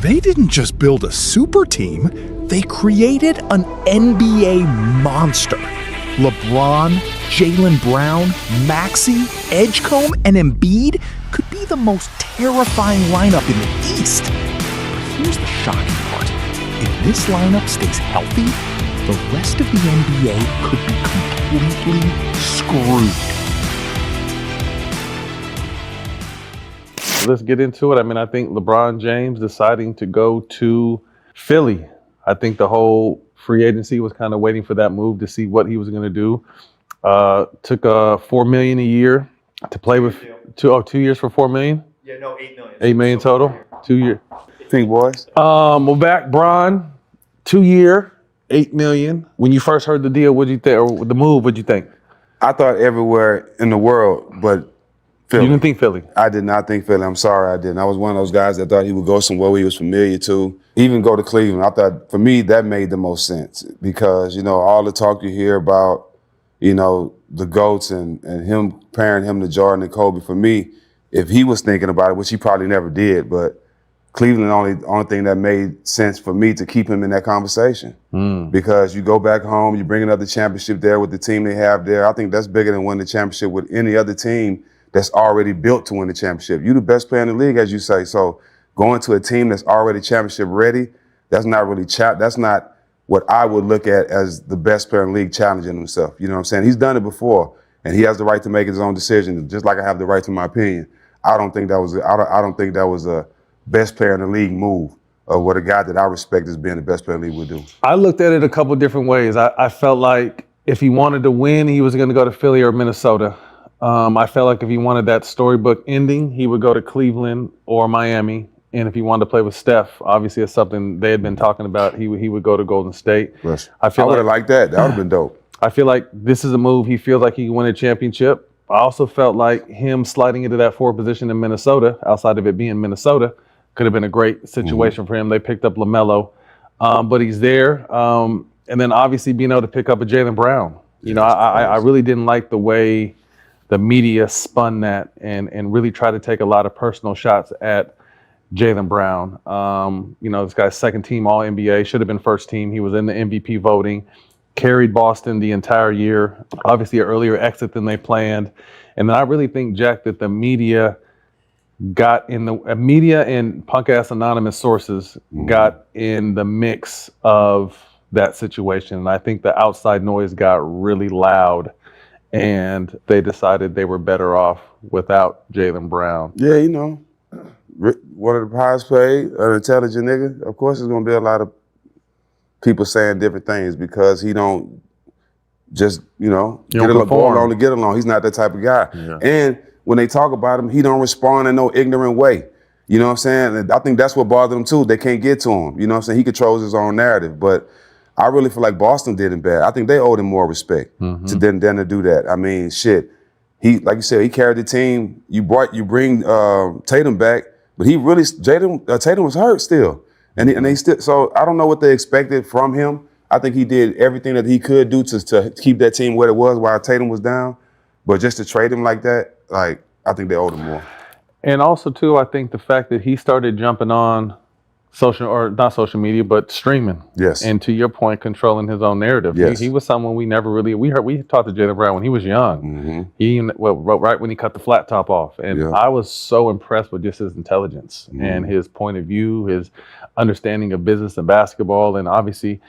They didn't just build a super team, they created an NBA monster. LeBron, Jaylen Brown, Maxey, Edgecombe, and Embiid could be the most terrifying lineup in the East. But here's the shocking part. If this lineup stays healthy, the rest of the NBA could be completely screwed. Let's get into it. I mean, I think LeBron James deciding to go to Philly. I think the whole free agency was kind of waiting for that move to see what he was going to do. Took $4 million a year to play with 2 years for $4 million. Yeah, no, $8 million. $8 million total, 2 years. Think, boys. Well, back Bron, 2 year, $8 million. When you first heard the deal, what'd you think, or the move? What'd you think? I thought everywhere in the world, but Philly. You didn't think Philly? I did not think Philly. I'm sorry, I didn't. I was one of those guys that thought he would go somewhere he was familiar to, even go to Cleveland. I thought, for me, that made the most sense because, all the talk you hear about, the GOATs and him comparing him to Jordan and Kobe. For me, if he was thinking about it, which he probably never did, but Cleveland only thing that made sense for me to keep him in that conversation. Because you go back home, you bring another championship there with the team they have there. I think that's bigger than winning the championship with any other team that's already built to win the championship. You're the best player in the league, as you say. So going to a team that's already championship ready, that's not really that's not what I would look at as the best player in the league challenging himself. You know what I'm saying? He's done it before, and he has the right to make his own decision, just like I have the right to my opinion. I don't think that was a best player in the league move, or what a guy that I respect as being the best player in the league would do. I looked at it a couple different ways. I felt like if he wanted to win, he was going to go to Philly or Minnesota. I felt like if he wanted that storybook ending, he would go to Cleveland or Miami. And if he wanted to play with Steph, obviously it's something they had been talking about, he would go to Golden State. Yes. I would have liked that. That would have been dope. I feel like this is a move. He feels like he can win a championship. I also felt like him sliding into that 4 position in Minnesota, outside of it being Minnesota, could have been a great situation for him. They picked up LaMelo, but he's there. And then obviously being able to pick up a Jaylen Brown. I really didn't like the way the media spun that and really tried to take a lot of personal shots at Jaylen Brown. This guy's second team All NBA, should have been first team. He was in the MVP voting, carried Boston the entire year, obviously an earlier exit than they planned. And then I really think, Jack, that the media and punk ass anonymous sources got in the mix of that situation. And I think the outside noise got really loud, and they decided they were better off without Jaylen Brown. Yeah, one of the highest paid, an intelligent nigga. Of course, there's gonna be a lot of people saying different things because he don't just, get along to get along. He's not that type of guy. Yeah. And when they talk about him, he don't respond in no ignorant way. You know what I'm saying? And I think that's what bothered him too. They can't get to him. You know what I'm saying? He controls his own narrative, but I really feel like Boston did him bad. I think they owed him more respect than to do that. I mean, shit. He, like you said, he carried the team. You bring Tatum back, but Tatum was hurt still, and they still. So I don't know what they expected from him. I think he did everything that he could do to keep that team where it was while Tatum was down. But just to trade him like that, I think they owed him more. And also too, I think the fact that he started jumping on not social media, but streaming. Yes. And to your point, controlling his own narrative. Yes. He was someone we talked to Jaylen Brown when he was young. He right when he cut the flat top off. And I was so impressed with just his intelligence and his point of view, his understanding of business and basketball, and obviously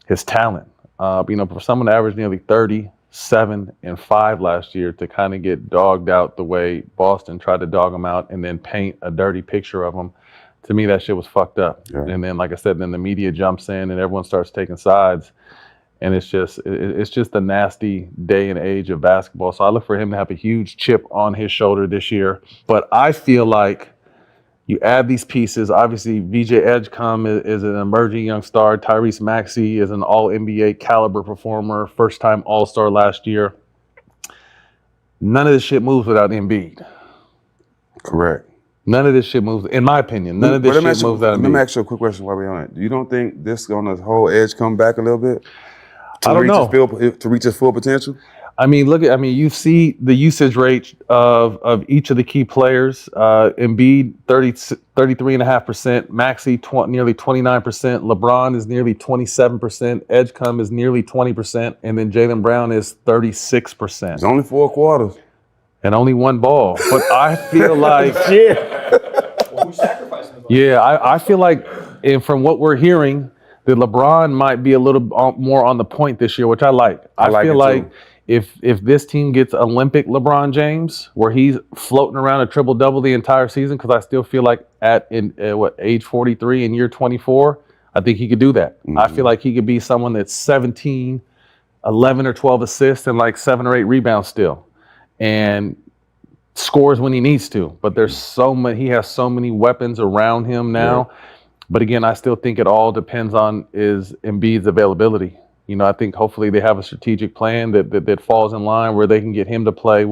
his talent. For someone to average nearly 37 and 5 last year, to kind of get dogged out the way Boston tried to dog him out and then paint a dirty picture of him. To me, that shit was fucked up. Yeah. And then, like I said, then the media jumps in and everyone starts taking sides. And it's just a nasty day and age of basketball. So I look for him to have a huge chip on his shoulder this year. But I feel like you add these pieces. Obviously, VJ Edgecombe is an emerging young star. Tyrese Maxey is an all-NBA caliber performer, first-time All-Star last year. None of this shit moves without Embiid. Correct. None of this shit moves, in my opinion. None of this shit moves out of me. Let me ask you a quick question while we're on it. You don't think this on the whole edge come back a little bit? I don't know. To reach his full potential? I mean, you see the usage rate of each of the key players. Embiid, 33.5%. Maxey, nearly 29%. LeBron is nearly 27%. Edgecombe is nearly 20%. And then Jaylen Brown is 36%. It's only 4 quarters. And only one ball. But I feel like... Well, who's sacrificing the ball? Yeah, I feel like, and from what we're hearing, that LeBron might be a little more on the point this year, which I like. I feel like if this team gets Olympic LeBron James, where he's floating around a triple-double the entire season, because I still feel like at age 43 in year 24, I think he could do that. I feel like he could be someone that's 17, 11 or 12 assists and like 7 or 8 rebounds still, and scores when he needs to. But there's so many. He has so many weapons around him now. Yeah. But again, I still think it all depends on is Embiid's availability. You know, I think hopefully they have a strategic plan that falls in line where they can get him to play,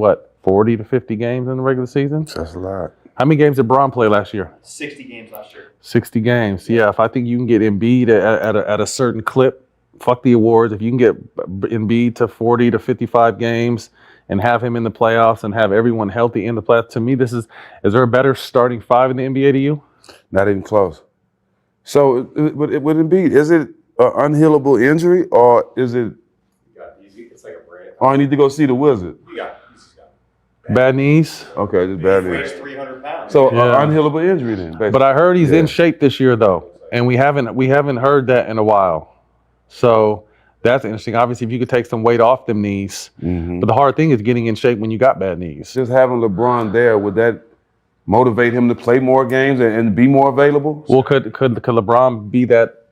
40 to 50 games in the regular season? That's a lot. How many games did Braun play last year? 60 games last year. 60 games. Yeah, if I think you can get Embiid at a certain clip, fuck the awards. If you can get Embiid to 40 to 55 games and have him in the playoffs and have everyone healthy in the playoffs, to me, is there a better starting 5 in the NBA to you? Not even close. So with Embiid, is it an unhealable injury, or is it? It's like a brand. Oh, I need to go see the wizard. He's got bad knees. Okay, just bad knees. He's 300 pounds. So unhealable injury then. Basically. But I heard he's in shape this year though, and we haven't heard that in a while. So that's interesting. Obviously, if you could take some weight off them knees, but the hard thing is getting in shape when you got bad knees. Just having LeBron there, would that motivate him to play more games and be more available? Well, could LeBron be that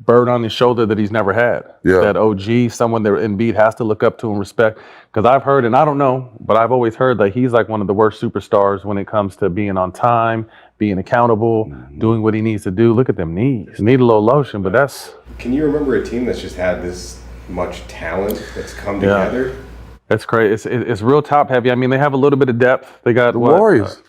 bird on his shoulder that he's never had? Yeah. That OG, someone that Embiid has to look up to and respect. Because I've heard, and I don't know, but I've always heard that he's like one of the worst superstars when it comes to being on time, being accountable, doing what he needs to do. Look at them knees. Need a little lotion, but that's... Can you remember a team that's just had this much talent that's come together? That's crazy. It's real top heavy. I mean, they have a little bit of depth. They got the Warriors.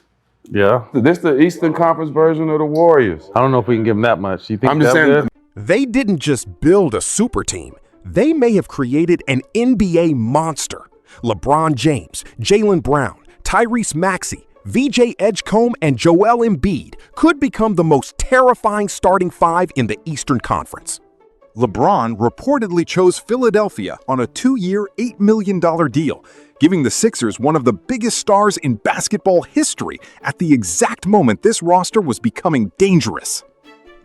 Yeah. This the Eastern Conference version of the Warriors. I don't know if we can give them that much. You think I'm just saying, good? They didn't just build a super team. They may have created an NBA monster. LeBron James, Jaylen Brown, Tyrese Maxey, VJ Edgecombe, and Joel Embiid could become the most terrifying starting 5 in the Eastern Conference. LeBron reportedly chose Philadelphia on a 2-year, $8 million deal, giving the Sixers one of the biggest stars in basketball history at the exact moment this roster was becoming dangerous.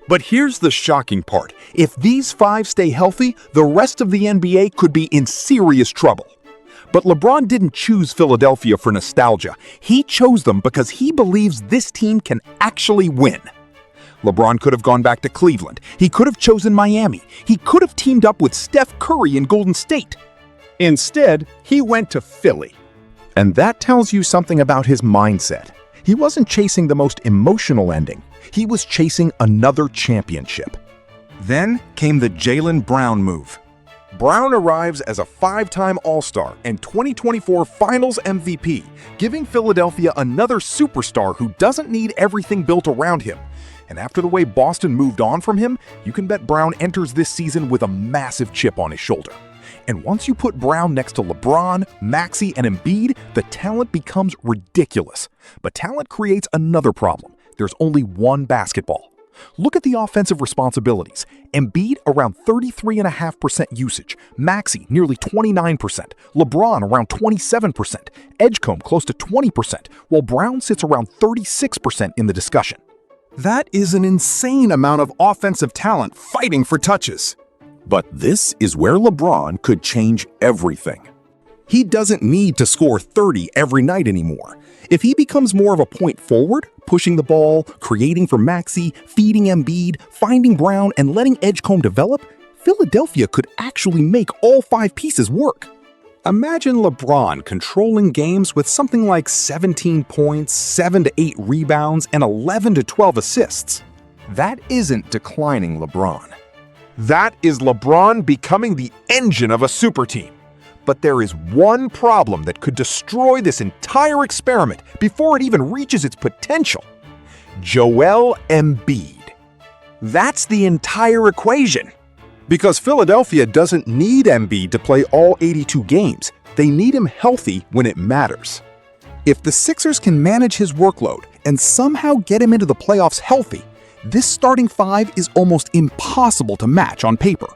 But here's the shocking part. If these 5 stay healthy, the rest of the NBA could be in serious trouble. But LeBron didn't choose Philadelphia for nostalgia. He chose them because he believes this team can actually win. LeBron could have gone back to Cleveland. He could have chosen Miami. He could have teamed up with Steph Curry in Golden State. Instead, he went to Philly. And that tells you something about his mindset. He wasn't chasing the most emotional ending. He was chasing another championship. Then came the Jaylen Brown move. Brown arrives as a 5-time All-Star and 2024 Finals MVP, giving Philadelphia another superstar who doesn't need everything built around him. And after the way Boston moved on from him, you can bet Brown enters this season with a massive chip on his shoulder. And once you put Brown next to LeBron, Maxey, and Embiid, the talent becomes ridiculous. But talent creates another problem. There's only one basketball. Look at the offensive responsibilities. Embiid around 33.5% usage, Maxey nearly 29%, LeBron around 27%, Edgecombe close to 20%, while Brown sits around 36% in the discussion. That is an insane amount of offensive talent fighting for touches. But this is where LeBron could change everything. He doesn't need to score 30 every night anymore. If he becomes more of a point forward, pushing the ball, creating for Maxey, feeding Embiid, finding Brown, and letting Edgecombe develop, Philadelphia could actually make all 5 pieces work. Imagine LeBron controlling games with something like 17 points, 7 to 8 rebounds, and 11 to 12 assists. That isn't declining LeBron. That is LeBron becoming the engine of a super team. But there is one problem that could destroy this entire experiment before it even reaches its potential. Joel Embiid. That's the entire equation. Because Philadelphia doesn't need Embiid to play all 82 games. They need him healthy when it matters. If the Sixers can manage his workload and somehow get him into the playoffs healthy, this starting five is almost impossible to match on paper.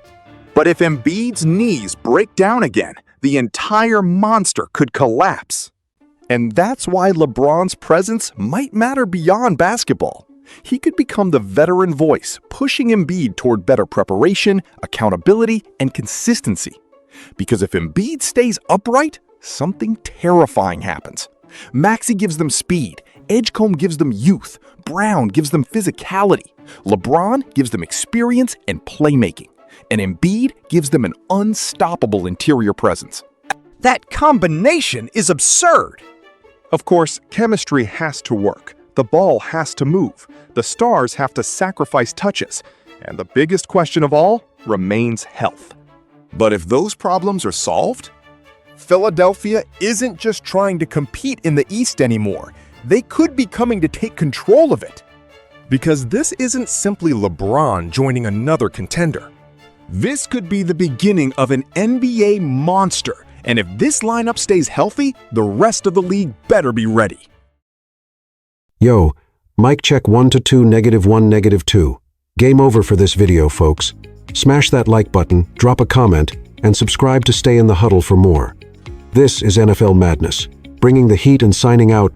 But if Embiid's knees break down again, the entire monster could collapse. And that's why LeBron's presence might matter beyond basketball. He could become the veteran voice, pushing Embiid toward better preparation, accountability, and consistency. Because if Embiid stays upright, something terrifying happens. Maxey gives them speed, Edgecombe gives them youth, Brown gives them physicality, LeBron gives them experience and playmaking, and Embiid gives them an unstoppable interior presence. That combination is absurd! Of course, chemistry has to work. The ball has to move. The stars have to sacrifice touches. And the biggest question of all remains health. But if those problems are solved, Philadelphia isn't just trying to compete in the East anymore. They could be coming to take control of it. Because this isn't simply LeBron joining another contender. This could be the beginning of an NBA monster. And if this lineup stays healthy, the rest of the league better be ready. Yo, mic check 1 to 2, -1, -2. Game over for this video, folks. Smash that like button, drop a comment, and subscribe to stay in the huddle for more. This is NFL Madness, bringing the heat and signing out.